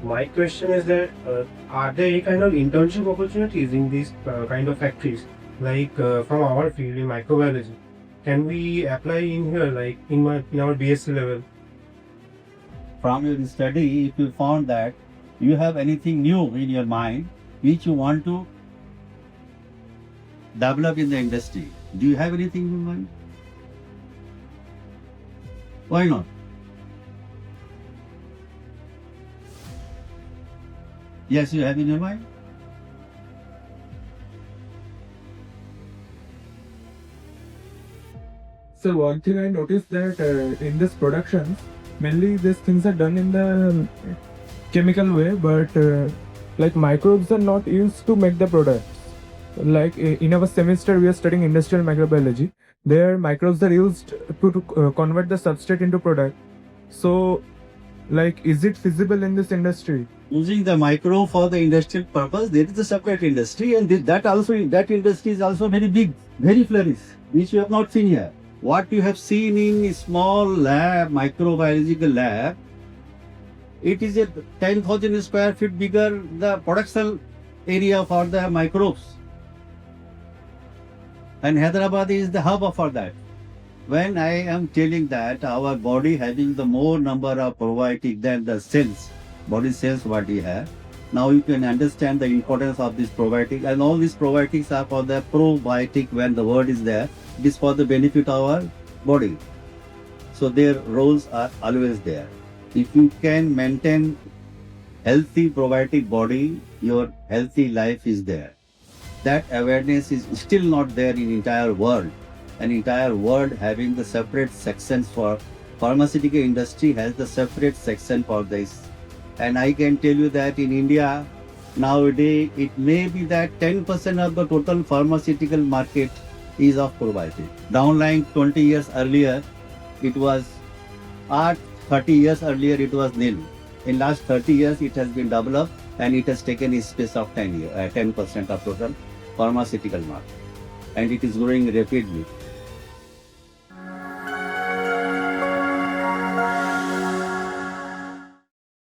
My question is that are there any kind of internship opportunities in these kind of factories, like from our field in microbiology? Can we apply in here, like in our BSc level? From your study, if you found that you have anything new in your mind which you want to develop in the industry, do you have anything in mind? Why not? Yes, you have in your mind? So one thing I noticed that in this productions, mainly these things are done in the chemical way, but like microbes are not used to make the products. Like in our semester, we are studying industrial microbiology. There, microbes are used to convert the substrate into product. So, like, is it feasible in this industry? Using the micro for the industrial purpose, there is a separate industry, and that industry is also very big, very flourish, which you have not seen here. What you have seen in a small lab, microbiological lab, it is a 10,000 square feet bigger the production area for the microbes. And Hyderabad is the hub for that. When I am telling that our body having the more number of probiotic than the cells, body cells what we have, now you can understand the importance of this probiotic, and all these probiotics are for the probiotic. When the word is there, it is for the benefit of our body. So their roles are always there. If you can maintain healthy probiotic body, your healthy life is there. That awareness is still not there in entire world. An entire world having the separate sections for pharmaceutical industry has the separate section for this. And I can tell you that in India nowadays it may be that 10% of the total pharmaceutical market is of probiotic. Downline 20 years earlier it was, or 30 years earlier it was nil. In last 30 years it has been developed and it has taken a space of 10% of total pharmaceutical market, and it is growing rapidly.